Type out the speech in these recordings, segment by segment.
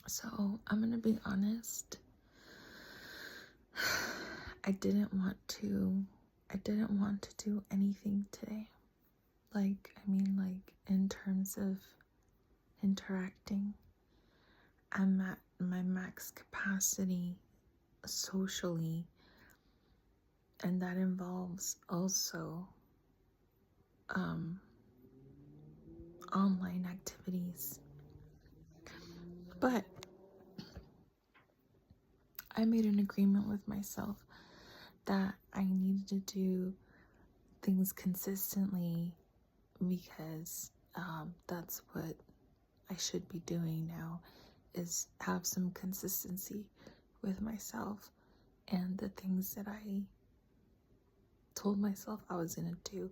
So I'm gonna be honest. I didn't want to do anything today. Like in terms of interacting, I'm at my max capacity socially, and that involves also online activities. But I made an agreement with myself that I needed to do things consistently because that's what I should be doing now, is have some consistency with myself and the things that I told myself I was going to do.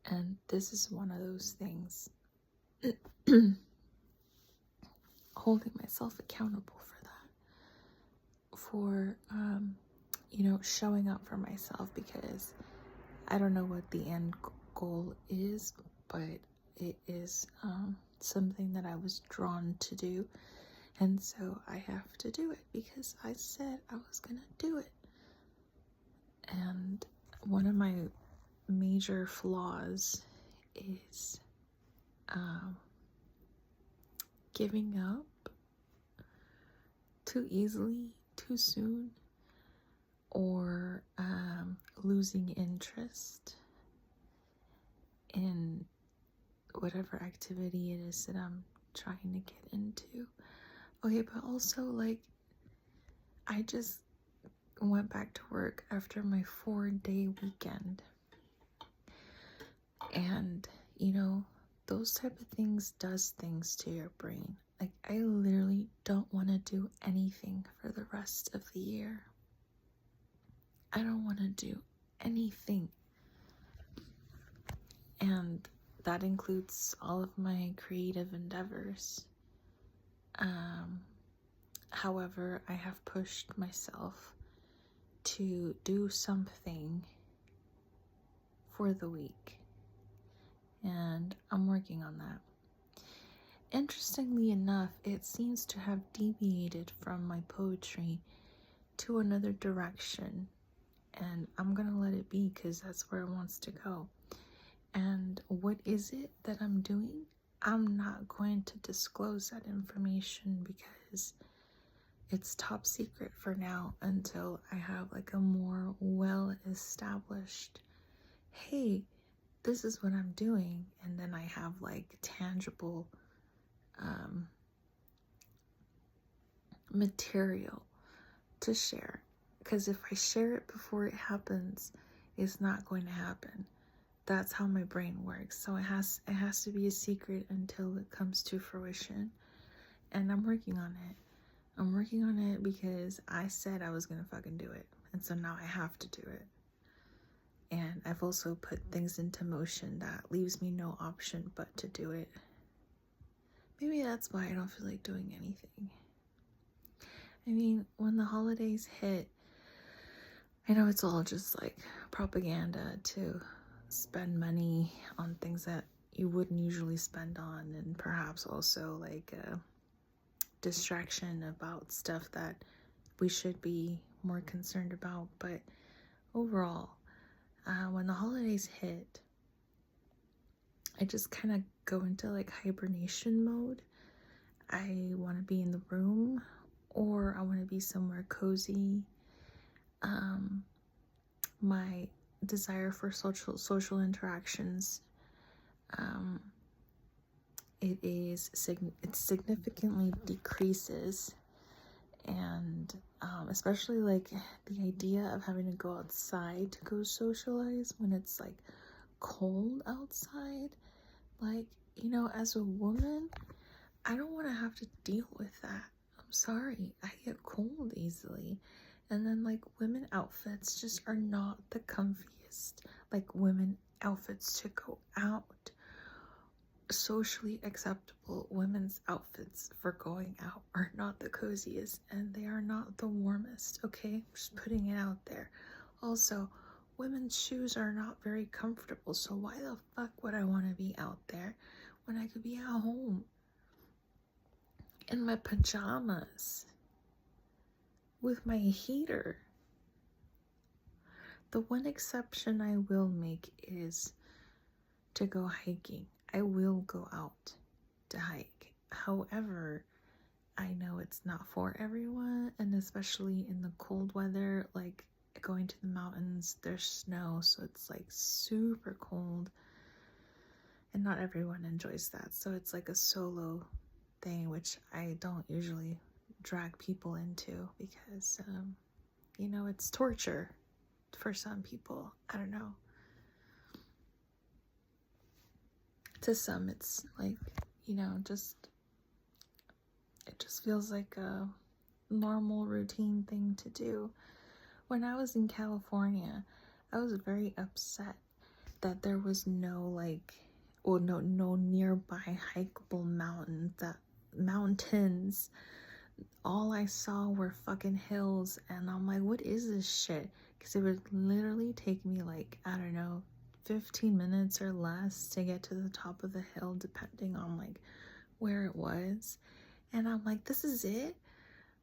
And this is one of those things. Holding myself accountable for that. For, showing up for myself, because I don't know what the end goal is, but it is something that I was drawn to do. And so I have to do it because I said I was going to do it. And one of my major flaws is giving up too easily, too soon, or losing interest in whatever activity it is that I'm trying to get into. Okay, but also, like, I just went back to work after my 4-day weekend. And, those type of things does things to your brain. Like, I literally don't want to do anything for the rest of the year. I don't want to do anything. And that includes all of my creative endeavors. However, I have pushed myself to do something for the week. And I'm working on that. Interestingly enough, it seems to have deviated from my poetry to another direction. And I'm going to let it be because that's where it wants to go. And what is it that I'm doing? I'm not going to disclose that information because it's top secret for now until I have like a more well-established, hey, this is what I'm doing. And then I have like tangible material to share. Because if I share it before it happens, it's not going to happen. That's how my brain works. So it has to be a secret until it comes to fruition. And I'm working on it. I'm working on it because I said I was gonna fucking do it. And so now I have to do it. And I've also put things into motion that leaves me no option but to do it. Maybe that's why I don't feel like doing anything. I mean, when the holidays hit, I know it's all just like propaganda to spend money on things that you wouldn't usually spend on, and perhaps also like a distraction about stuff that we should be more concerned about. But overall, when the holidays hit, I just kind of go into like hibernation mode. I want to be in the room, or I want to be somewhere cozy. My desire for social interactions, it significantly decreases. And especially like the idea of having to go outside to go socialize when it's like cold outside, like, as a woman, I don't want to have to deal with that. I'm sorry, I get cold easily. And then like women outfits just are not the comfiest. Like women outfits to go out, socially acceptable women's outfits for going out are not the coziest, and they are not the warmest. Okay, just putting it out there. Also, women's shoes are not very comfortable, so why the fuck would I want to be out there when I could be at home? in my pajamas with my heater. The one exception I will make is to go hiking. I will go out to hike. However, I know it's not for everyone, and especially in the cold weather, like going to the mountains, there's snow, so it's like super cold, and not everyone enjoys that. So it's like a solo thing, which I don't usually drag people into because, you know, it's torture for some people. I don't know. To some, it's like, you know, it just feels like a normal routine thing to do. When I was in California, I was very upset that there was no no nearby hikeable mountains. All I saw were fucking hills, and I'm like, what is this shit? Because it would literally take me like, I don't know, 15 minutes or less to get to the top of the hill, depending on like where it was. And I'm like, this is it?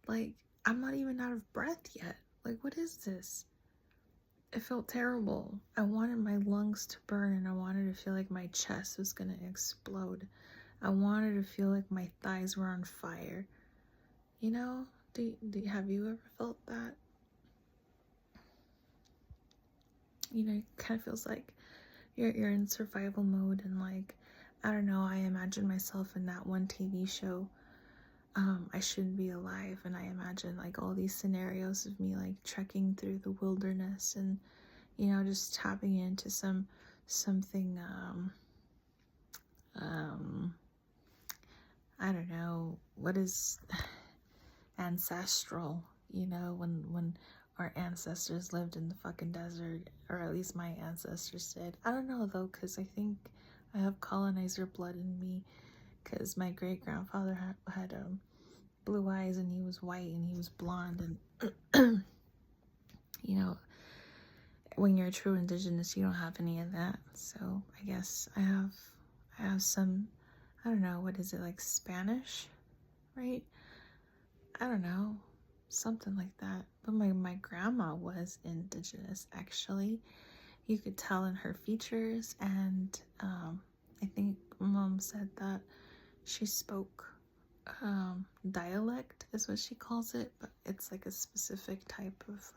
Like, I'm not even out of breath yet. Like, what is this? It felt terrible. I wanted my lungs to burn, and I wanted to feel like my chest was gonna explode. I wanted to feel like my thighs were on fire. You know? Have you ever felt that? You know, it kind of feels like you're in survival mode, and like, I don't know, I imagine myself in that one TV show, I Shouldn't Be Alive, and I imagine like all these scenarios of me like trekking through the wilderness and, you know, just tapping into something I don't know, what is ancestral, you know, when our ancestors lived in the fucking desert, or at least my ancestors did. I don't know though, because I think I have colonizer blood in me, because my great grandfather had blue eyes, and he was white, and he was blonde, and you know, when you're a true indigenous, you don't have any of that. So I guess I have some, I don't know, what is it, like Spanish, right? I don't know, something like that. But my grandma was indigenous, actually. You could tell in her features, and I think Mom said that she spoke dialect, is what she calls it, but it's like a specific type of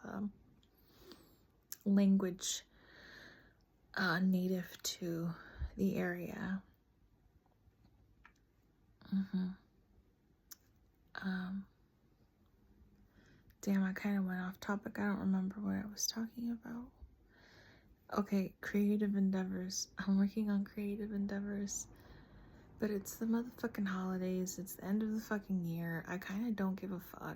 language native to the area. Damn, I kind of went off topic. I don't remember what I was talking about. Okay, creative endeavors. I'm working on creative endeavors. But it's the motherfucking holidays. It's the end of the fucking year. I kind of don't give a fuck.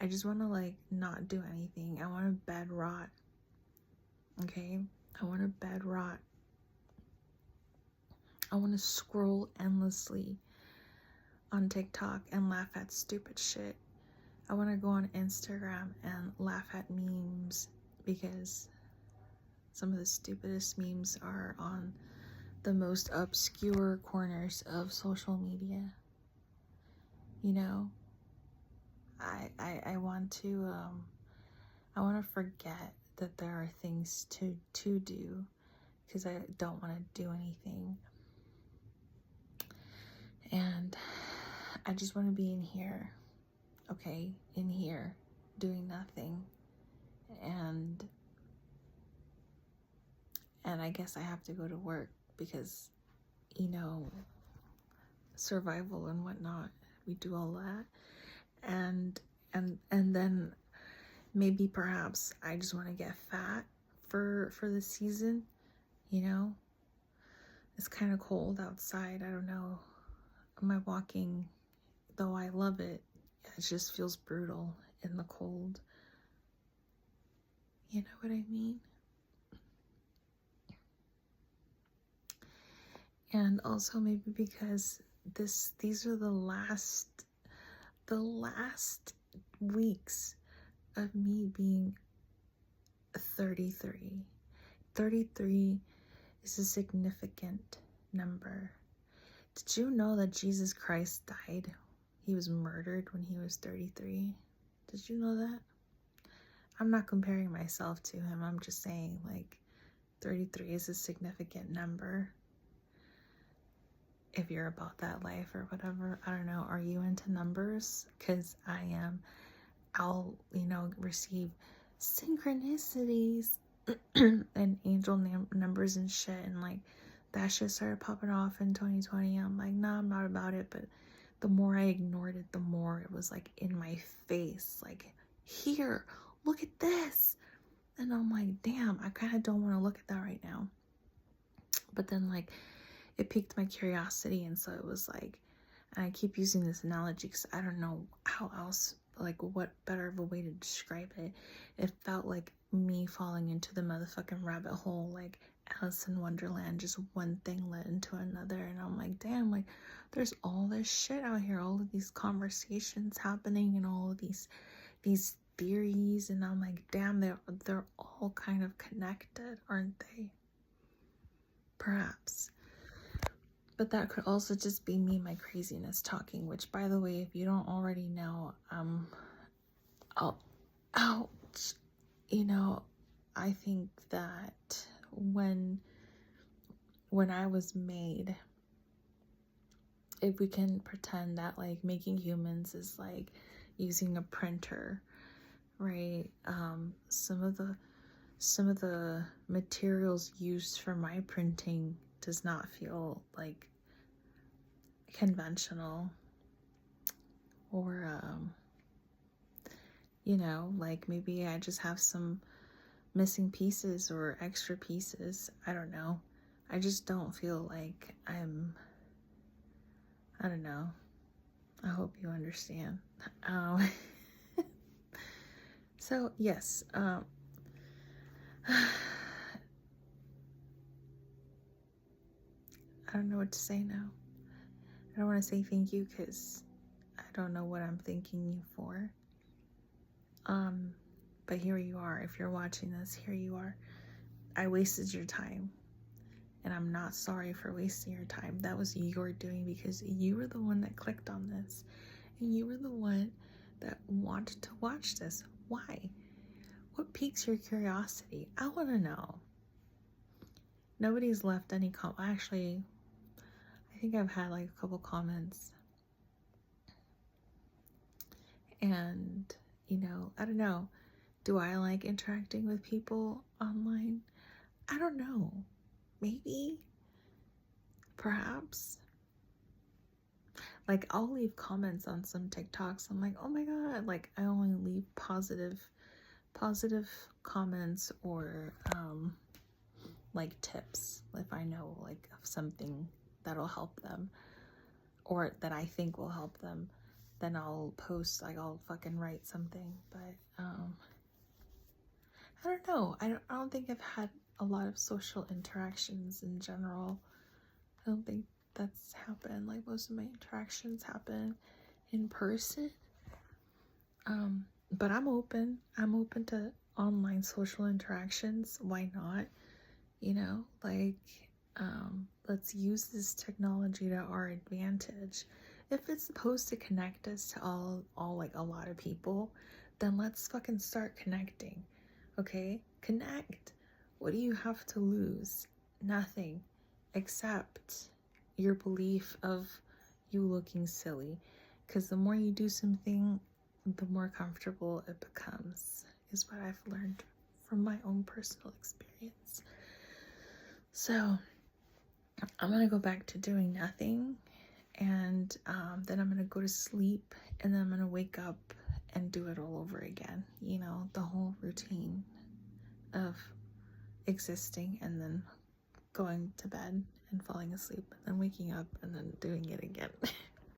I just want to like not do anything. I want to bed rot. Okay? I want to bed rot. I want to scroll endlessly on TikTok and laugh at stupid shit. I want to go on Instagram and laugh at memes, because some of the stupidest memes are on the most obscure corners of social media. You know, I want to forget that there are things to do, because I don't want to do anything, and I just want to be in here, okay, in here doing nothing, and I guess I have to go to work because, you know, survival and whatnot, we do all that, and then maybe perhaps I just want to get fat for the season, you know. It's kind of cold outside. I don't know, my walking, though I love it, it just feels brutal in the cold. You know what I mean? And also maybe because these are the last weeks of me being 33. 33 is a significant number. Did you know that Jesus Christ died? he was murdered when he was 33. Did you know that? I'm not comparing myself to him. I'm just saying, like, 33 is a significant number. If you're about that life or whatever, I don't know. Are you into numbers? Because I am. I'll, receive synchronicities and angel numbers and shit. And, like, that shit started popping off in 2020. I'm like, nah, I'm not about it. But the more I ignored it, the more it was, like, in my face. Like, here, look at this. And I'm like, damn, I kind of don't want to look at that right now. But then, like, it piqued my curiosity, and so it was like, and I keep using this analogy because I don't know how else, like, what better of a way to describe it. It felt like me falling into the motherfucking rabbit hole, like Alice in Wonderland. Just one thing led into another, and I'm like, damn, like, there's all this shit out here, all of these conversations happening, and all of these theories, and I'm like, damn, they're all kind of connected, aren't they? Perhaps. But that could also just be me, my craziness talking, which, by the way, if you don't already know, ouch. I think that when I was made, if we can pretend that, like, making humans is like using a printer, right? Some of the materials used for my printing does not feel like conventional, or like, maybe I just have some missing pieces or extra pieces. I don't know. I just don't feel like I don't know. I hope you understand. So yes, I don't know what to say now. I don't want to say thank you because I don't know what I'm thanking you for. But here you are. If you're watching this, here you are. I wasted your time, and I'm not sorry for wasting your time. That was your doing because you were the one that clicked on this, and you were the one that wanted to watch this. Why? What piques your curiosity? I want to know. Nobody's left any actually, I think I've had like a couple comments, and I don't know. Do I like interacting with people online? I don't know. Maybe. Perhaps. Like, I'll leave comments on some TikToks. I'm like, oh my god. Like, I only leave positive comments, or like tips if I know, like, of something that'll help them, or that I think will help them. Then I'll post, like, I'll fucking write something. But I don't know. I don't think I've had a lot of social interactions in general. I don't think that's happened. Like, most of my interactions happen in person. But I'm open to online social interactions. Why not? Let's use this technology to our advantage. If it's supposed to connect us to all like a lot of people, then let's fucking start connecting. Okay? Connect. What do you have to lose? Nothing, except your belief of you looking silly. Because the more you do something, the more comfortable it becomes, is what I've learned from my own personal experience. So I'm gonna go back to doing nothing, and then I'm gonna go to sleep, and then I'm gonna wake up and do it all over again. The whole routine of existing, and then going to bed and falling asleep, and then waking up, and then doing it again.